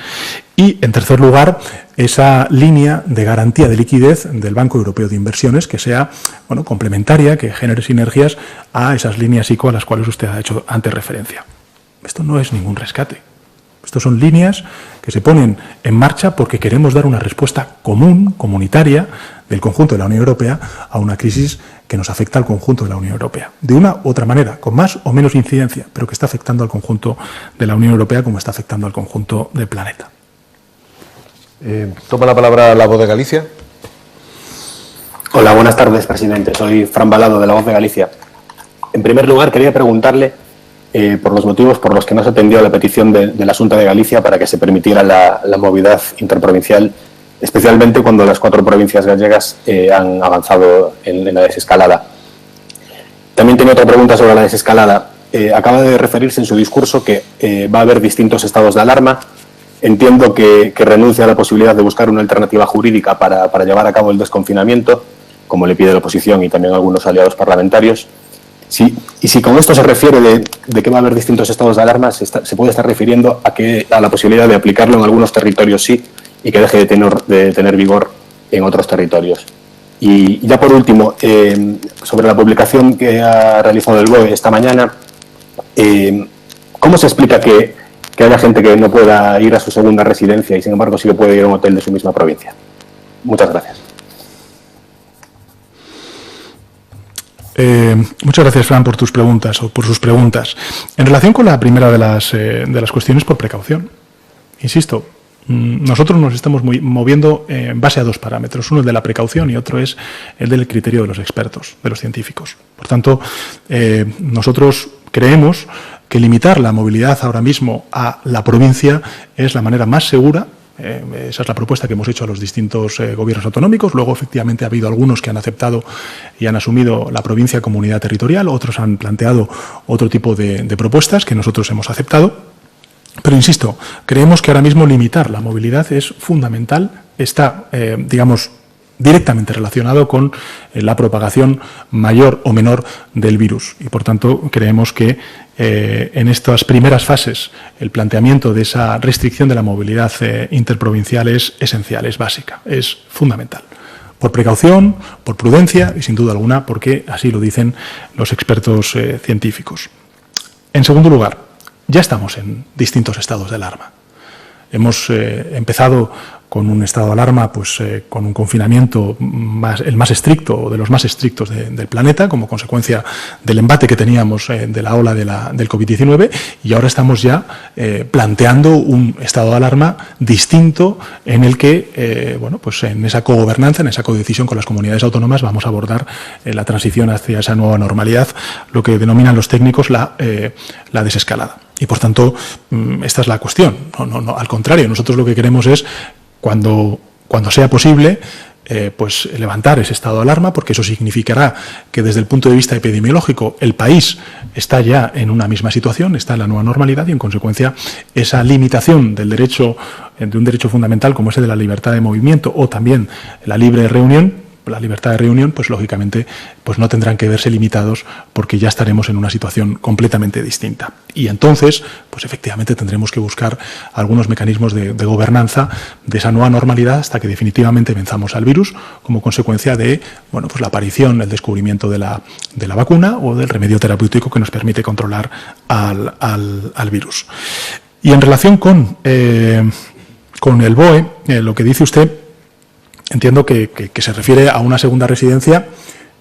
Y, en tercer lugar, esa línea de garantía de liquidez del Banco Europeo de Inversiones que sea complementaria, que genere sinergias a esas líneas ICO a las cuales usted ha hecho antes referencia. Esto no es ningún rescate. Estos son líneas que se ponen en marcha porque queremos dar una respuesta común, comunitaria, del conjunto de la Unión Europea a una crisis que nos afecta al conjunto de la Unión Europea. De una u otra manera, con más o menos incidencia, pero que está afectando al conjunto de la Unión Europea como está afectando al conjunto del planeta. Toma la palabra La Voz de Galicia. Hola, buenas tardes, presidente. Soy Fran Balado, de La Voz de Galicia. En primer lugar, quería preguntarle por los motivos por los que no se atendió a la petición de la Xunta de Galicia para que se permitiera la movilidad interprovincial, especialmente cuando las 4 provincias gallegas han avanzado en la desescalada. También tengo otra pregunta sobre la desescalada. Acaba de referirse en su discurso que va a haber distintos estados de alarma. Entiendo que renuncia a la posibilidad de buscar una alternativa jurídica para llevar a cabo el desconfinamiento, como le pide la oposición y también algunos aliados parlamentarios. Si con esto se refiere de que va a haber distintos estados de alarma, se puede estar refiriendo a la posibilidad de aplicarlo en algunos territorios sí y que deje de tener vigor en otros territorios. Y ya por último, sobre la publicación que ha realizado el BOE esta mañana, ¿cómo se explica que haya gente que no pueda ir a su segunda residencia y sin embargo sí que puede ir a un hotel de su misma provincia? Muchas gracias. Muchas gracias, Fran, por tus preguntas o por sus preguntas. En relación con la primera de las cuestiones, por precaución. Insisto, nosotros nos estamos moviendo en base a 2 parámetros. Uno es de la precaución y otro es el del criterio de los expertos, de los científicos. Por tanto, nosotros creemos que limitar la movilidad ahora mismo a la provincia es la manera más segura. Esa es la propuesta que hemos hecho a los distintos gobiernos autonómicos. Luego, efectivamente, ha habido algunos que han aceptado y han asumido la provincia como unidad territorial. Otros han planteado otro tipo de propuestas que nosotros hemos aceptado. Pero, insisto, creemos que ahora mismo limitar la movilidad es fundamental. Está, directamente relacionado con la propagación mayor o menor del virus. Y, por tanto, creemos que en estas primeras fases el planteamiento de esa restricción de la movilidad interprovincial es esencial, es básica, es fundamental. Por precaución, por prudencia y, sin duda alguna, porque así lo dicen los expertos científicos. En segundo lugar, ya estamos en distintos estados de alarma. Hemos empezado con un estado de alarma, pues con un confinamiento el más estricto o de los más estrictos del planeta, como consecuencia del embate que teníamos de la ola del COVID-19, y ahora estamos ya planteando un estado de alarma distinto en el que, bueno, pues en esa cogobernanza, en esa codecisión con las comunidades autónomas, vamos a abordar la transición hacia esa nueva normalidad, lo que denominan los técnicos la desescalada. Y por tanto, esta es la cuestión. No, al contrario, nosotros lo que queremos es, cuando sea posible, pues levantar ese estado de alarma, porque eso significará que desde el punto de vista epidemiológico el país está ya en una misma situación, está en la nueva normalidad, y en consecuencia esa limitación del derecho, de un derecho fundamental como ese de la libertad de movimiento o también la libre reunión, la libertad de reunión, pues lógicamente pues no tendrán que verse limitados, porque ya estaremos en una situación completamente distinta. Y entonces, pues efectivamente tendremos que buscar algunos mecanismos de gobernanza de esa nueva normalidad hasta que definitivamente venzamos al virus, como consecuencia de, bueno, pues la aparición, el descubrimiento de la vacuna o del remedio terapéutico que nos permite controlar al virus. Y en relación con el BOE, lo que dice usted, entiendo que se refiere a una segunda residencia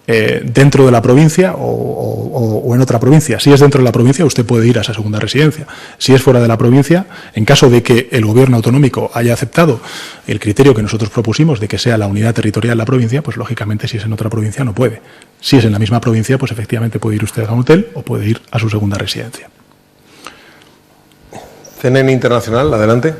dentro de la provincia o en otra provincia. Si es dentro de la provincia, usted puede ir a esa segunda residencia. Si es fuera de la provincia, en caso de que el gobierno autonómico haya aceptado el criterio que nosotros propusimos de que sea la unidad territorial la provincia, pues lógicamente si es en otra provincia no puede. Si es en la misma provincia, pues efectivamente puede ir usted a un hotel o puede ir a su segunda residencia. CNN Internacional, adelante.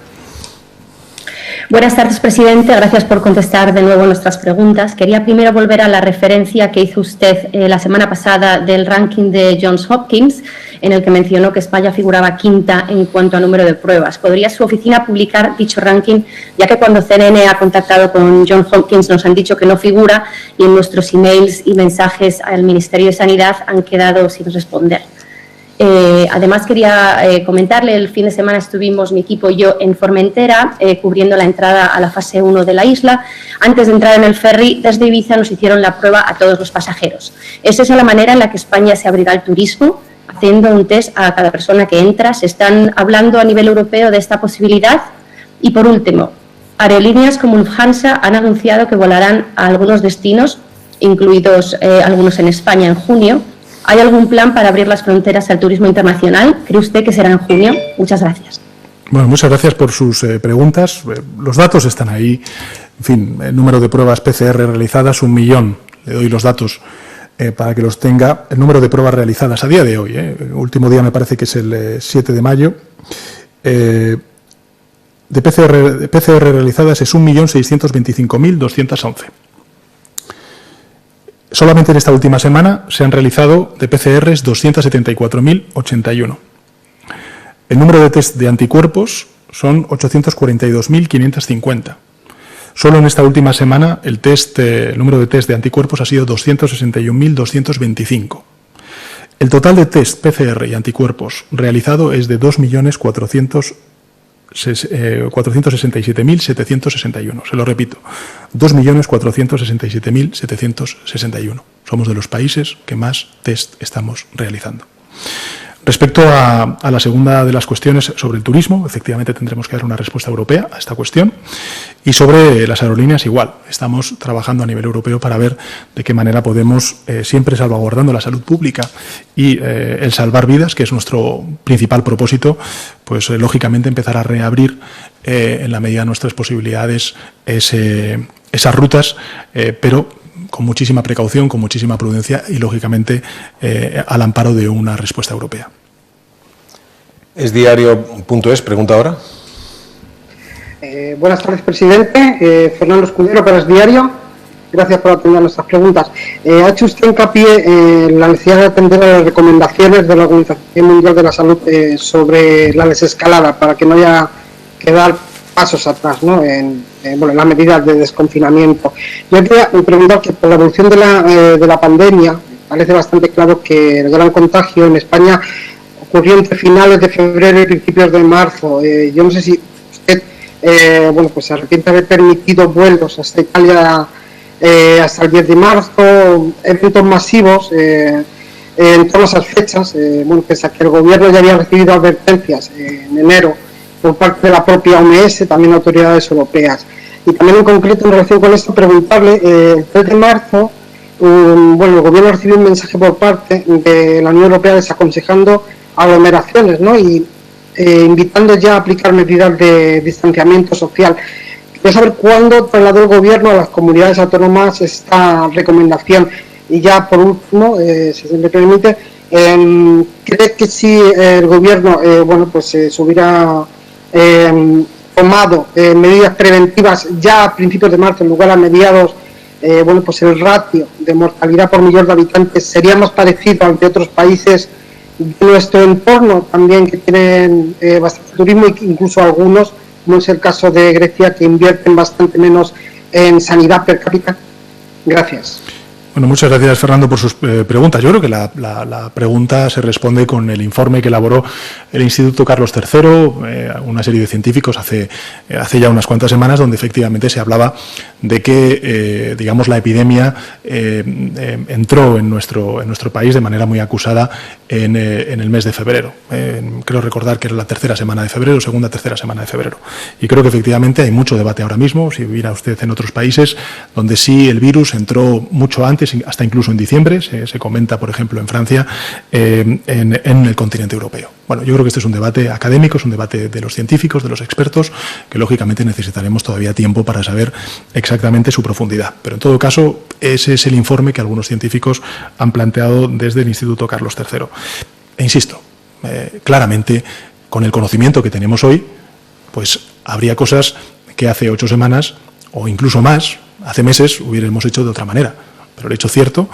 Buenas tardes, presidente. Gracias por contestar de nuevo nuestras preguntas. Quería primero volver a la referencia que hizo usted la semana pasada del ranking de Johns Hopkins, en el que mencionó que España figuraba quinta en cuanto a número de pruebas. ¿Podría su oficina publicar dicho ranking, ya que cuando CNN ha contactado con Johns Hopkins nos han dicho que no figura y en nuestros emails y mensajes al Ministerio de Sanidad han quedado sin responder? Además, quería comentarle, el fin de semana estuvimos mi equipo y yo en Formentera cubriendo la entrada a la fase 1 de la isla. Antes de entrar en el ferry, desde Ibiza nos hicieron la prueba a todos los pasajeros. ¿Es esa la manera en la que España se abrirá al turismo? Haciendo un test a cada persona que entra. ¿Se están hablando a nivel europeo de esta posibilidad? Y por último, aerolíneas como Lufthansa han anunciado que volarán a algunos destinos, incluidos algunos en España en junio. ¿Hay algún plan para abrir las fronteras al turismo internacional? ¿Cree usted que será en junio? Muchas gracias. Bueno, muchas gracias por sus preguntas. Los datos están ahí. En fin, el número de pruebas PCR realizadas, 1 millón. Le doy los datos para que los tenga. El número de pruebas realizadas a día de hoy, el último día me parece que es el 7 de mayo, de PCR realizadas es 1.625.211. Solamente en esta última semana se han realizado de PCRs 274.081. El número de test de anticuerpos son 842.550. Solo en esta última semana el número de test de anticuerpos ha sido 261.225. El total de test PCR y anticuerpos realizado es de 2.467.761. Se lo repito, 2.467.761. Somos de los países que más test estamos realizando. Respecto a la segunda de las cuestiones sobre el turismo, efectivamente tendremos que dar una respuesta europea a esta cuestión. Y sobre las aerolíneas, igual. Estamos trabajando a nivel europeo para ver de qué manera podemos, siempre salvaguardando la salud pública y el salvar vidas, que es nuestro principal propósito, pues lógicamente empezar a reabrir en la medida de nuestras posibilidades esas rutas, pero con muchísima precaución, con muchísima prudencia y, lógicamente, al amparo de una respuesta europea. Esdiario.es, pregunta ahora. Buenas tardes, presidente. Fernando Escudero para Esdiario. Gracias por atender nuestras preguntas. Ha hecho usted hincapié en la necesidad de atender a las recomendaciones de la Organización Mundial de la Salud sobre la desescalada, para que no haya que dar pasos atrás, ¿no? en las medidas de desconfinamiento. Yo quería preguntar que por la evolución de la pandemia parece bastante claro que el gran contagio en España ocurrió entre finales de febrero y principios de marzo. Yo no sé si usted pues se arrepiente de haber permitido vuelos hasta Italia hasta el 10 de marzo, eventos masivos. en torno a esas fechas, pese a que el Gobierno ya había recibido advertencias en enero por parte de la propia OMS, también autoridades europeas. Y también en concreto, en relación con esto, preguntarle, el 3 de marzo, el Gobierno recibió un mensaje por parte de la Unión Europea desaconsejando aglomeraciones, ¿no? Y invitando ya a aplicar medidas de distanciamiento social. Quería saber cuándo trasladó el Gobierno a las comunidades autónomas esta recomendación. Y ya por último, si se me permite, ¿cree que si el Gobierno se hubiera tomado medidas preventivas ya a principios de marzo en lugar a mediados, el ratio de mortalidad por millón de habitantes sería más parecido al de otros países de nuestro entorno también, que tienen bastante turismo, incluso algunos, como es el caso de Grecia, que invierten bastante menos en sanidad per cápita? Gracias. Bueno, muchas gracias, Fernando, por sus preguntas. Yo creo que la pregunta se responde con el informe que elaboró el Instituto Carlos III, una serie de científicos hace ya unas cuantas semanas, donde efectivamente se hablaba de que, la epidemia entró en nuestro país de manera muy acusada en el mes de febrero. Creo recordar que era la tercera semana de febrero, tercera semana de febrero. Y creo que efectivamente hay mucho debate ahora mismo, si viera usted en otros países, donde sí el virus entró mucho antes, hasta incluso en diciembre, se comenta, por ejemplo, en Francia, en el continente europeo. Bueno, yo creo que este es un debate académico, es un debate de los científicos, de los expertos, que lógicamente necesitaremos todavía tiempo para saber exactamente su profundidad. Pero en todo caso, ese es el informe que algunos científicos han planteado desde el Instituto Carlos III. E insisto, claramente, con el conocimiento que tenemos hoy, pues habría cosas que hace 8 semanas, o incluso más, hace meses, hubiéramos hecho de otra manera. Pero el hecho cierto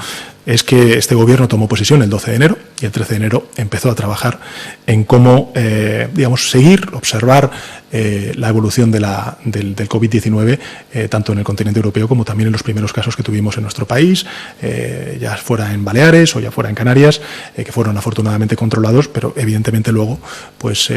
es que este Gobierno tomó posesión el 12 de enero y el 13 de enero empezó a trabajar en cómo, seguir, observar la evolución del COVID-19, tanto en el continente europeo como también en los primeros casos que tuvimos en nuestro país, ya fuera en Baleares o ya fuera en Canarias, que fueron afortunadamente controlados, pero evidentemente luego, pues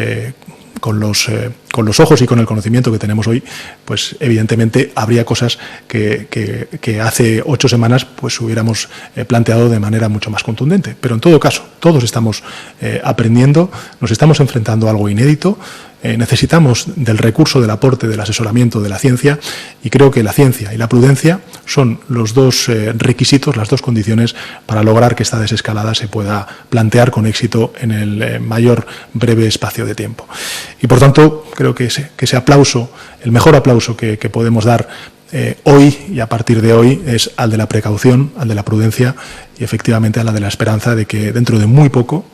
con los ojos y con el conocimiento que tenemos hoy, pues evidentemente habría cosas que hace 8 semanas pues hubiéramos planteado de manera mucho más contundente. Pero en todo caso, todos estamos aprendiendo, nos estamos enfrentando a algo inédito, necesitamos del recurso, del aporte, del asesoramiento de la ciencia, y creo que la ciencia y la prudencia son los dos requisitos, las dos condiciones para lograr que esta desescalada se pueda plantear con éxito en el mayor breve espacio de tiempo. Y por tanto, creo que ese aplauso, el mejor aplauso que podemos dar hoy y a partir de hoy es al de la precaución, al de la prudencia y efectivamente a la de la esperanza de que dentro de muy poco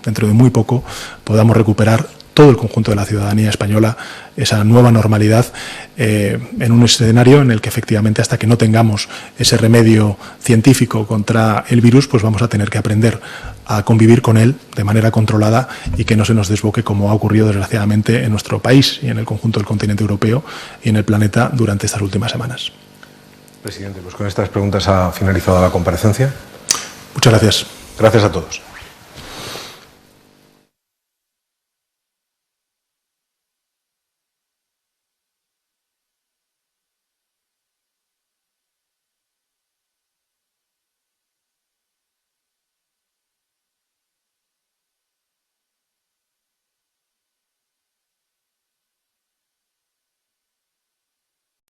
podamos recuperar todo el conjunto de la ciudadanía española esa nueva normalidad en un escenario en el que efectivamente hasta que no tengamos ese remedio científico contra el virus, pues vamos a tener que aprender a convivir con él de manera controlada y que no se nos desboque como ha ocurrido desgraciadamente en nuestro país y en el conjunto del continente europeo y en el planeta durante estas últimas semanas. Presidente, pues con estas preguntas ha finalizado la comparecencia. Muchas gracias. Gracias a todos.